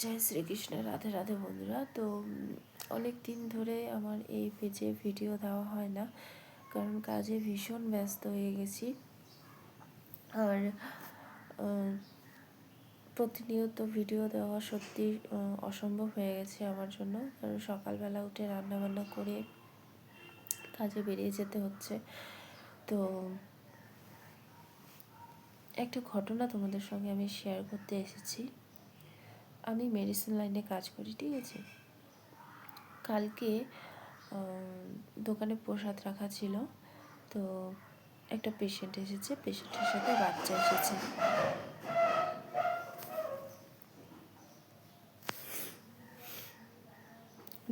জয় শ্রীকৃষ্ণ। রাধে রাধে বন্ধুরা। তো অনেক দিন ধরে আমার এই পেজে ভিডিও দেওয়া হয় না, কারণ কাজে ভীষণ ব্যস্ত হয়ে গেছি। আর প্রতিনিয়ত ভিডিও দেওয়া সত্যি অসম্ভব হয়ে গেছে আমার জন্য, কারণ সকালবেলা উঠে রান্নাবান্না করে কাজে বেরিয়ে যেতে হচ্ছে। তো একটা ঘটনা তোমাদের সঙ্গে আমি শেয়ার করতে এসেছি। আমি মেডিসিন লাইনে কাজ করি, ঠিক আছে। কালকে দোকানে প্রসাদ রাখা ছিল, তো একটা পেশেন্ট এসেছে, পেশেন্টের সাথে বাচ্চা এসেছে।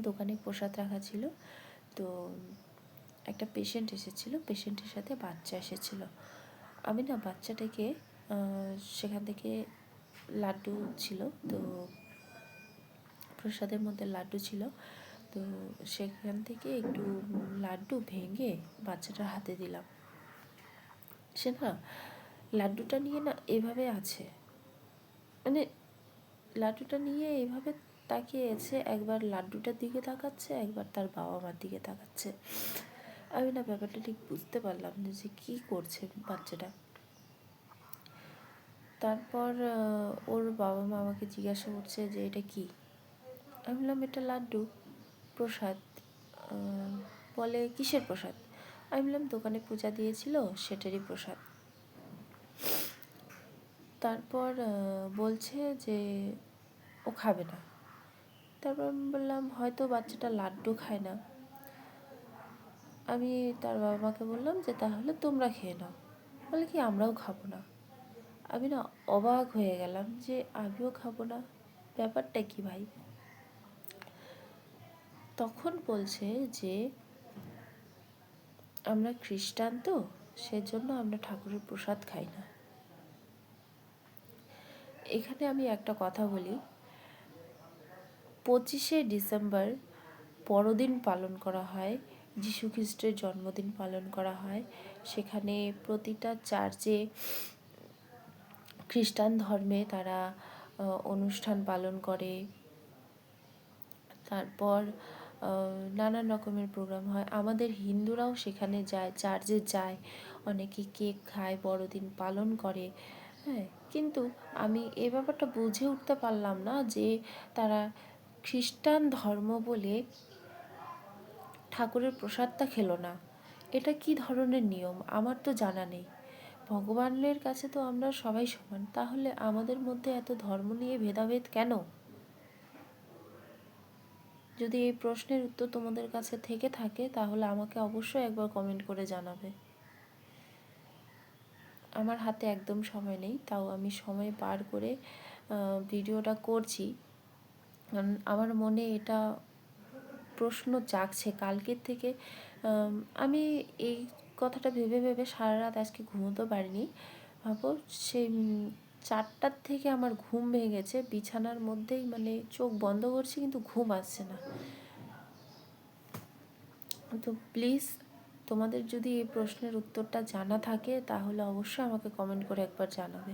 দোকানে প্রসাদ রাখা ছিল, তো একটা পেশেন্ট এসেছিল, পেশেন্টের সাথে বাচ্চা এসেছিল। আমি না বাচ্চাটাকে সেখান থেকে লাড্ডু ছিল, তো প্রসাদের মধ্যে লাড্ডু ছিল, তো সেখান থেকে একটু লাড্ডু ভেঙে বাচ্চাটার হাতে দিলাম। সে না লাড্ডুটা নিয়ে না এভাবে আছে, মানে লাড্ডুটা নিয়ে এভাবে তাকিয়েছে, একবার লাড্ডুটার দিকে তাকাচ্ছে, একবার তার বাবা মার দিকে তাকাচ্ছে। আমি না ব্যাপারটা ঠিক বুঝতে পারলাম না যে কী করছে বাচ্চাটা। তারপর ওর বাবা মা আমাকে জিজ্ঞাসা করছে যে এটা কি। আমি বললাম এটা লাড্ডু, প্রসাদ। বলে কিসের প্রসাদ? আমি বললাম দোকানে পূজা দিয়েছিল সেটারই প্রসাদ। তারপর বলছে যে ও খাবে না। তারপর আমি বললাম হয়তো বাচ্চাটা লাড্ডু খায় না। আমি তার বাবা মাকে বললাম যে তাহলে তোমরা খেয়ে নাও। বলে কি আমরাও খাবো না। আমি না অবাক হয়ে গেলাম যে আমিও খাবো না, ব্যাপারটা কি ভাই। তখন বলছে যে আমরা খ্রিস্টান, তো সেজন্য আমরা ঠাকুরের প্রসাদ খাই না। এখানে আমি একটা কথা বলি, 25শে ডিসেম্বর বড়দিন পালন করা হয়, যীশু খ্রিস্টের জন্মদিন পালন করা হয়। সেখানে প্রতিটা চার্চে খ্রিস্টান ধর্মে তারা অনুষ্ঠান পালন করে। তারপর নানান রকমের প্রোগ্রাম হয়। আমাদের হিন্দুরাও সেখানে যায়, চার্চে যায়, অনেকে কেক খায়, বড়দিন পালন করে। হ্যাঁ, কিন্তু আমি এ ব্যাপারটা বুঝে উঠতে পারলাম না যে তারা খ্রিস্টান ধর্ম বলে ঠাকুরের প্রসাদটা খেলো না। এটা কি ধরনের নিয়ম আমার তো জানা নেই। ভগবানের কাছে তো আমরা সবাই সমান, তাহলে আমাদের মধ্যে এত ধর্ম নিয়ে ভেদাভেদ কেন? যদি এই প্রশ্নের উত্তর তোমাদের কাছে থেকে থাকে তাহলে আমাকে অবশ্যই একবার কমেন্ট করে জানাবে। আমার হাতে একদম সময় নেই, তাও আমি সময় বার করে ভিডিওটা করছি, কারণ আমার মনে এটা প্রশ্ন জাগছে কালকের থেকে। আমি এই কথাটা ভেবে ভেবে সারা রাত আজকে ঘুমোতেও পারিনি। ভাবো সেই 4টার থেকে আমার ঘুম ভেঙে গেছে, বিছানার মধ্যেই মানে চোখ বন্ধ করছি কিন্তু ঘুম আসছে না। তো প্লিজ তোমাদের যদি এই প্রশ্নের উত্তরটা জানা থাকে তাহলে অবশ্যই আমাকে কমেন্ট করে একবার জানাবে।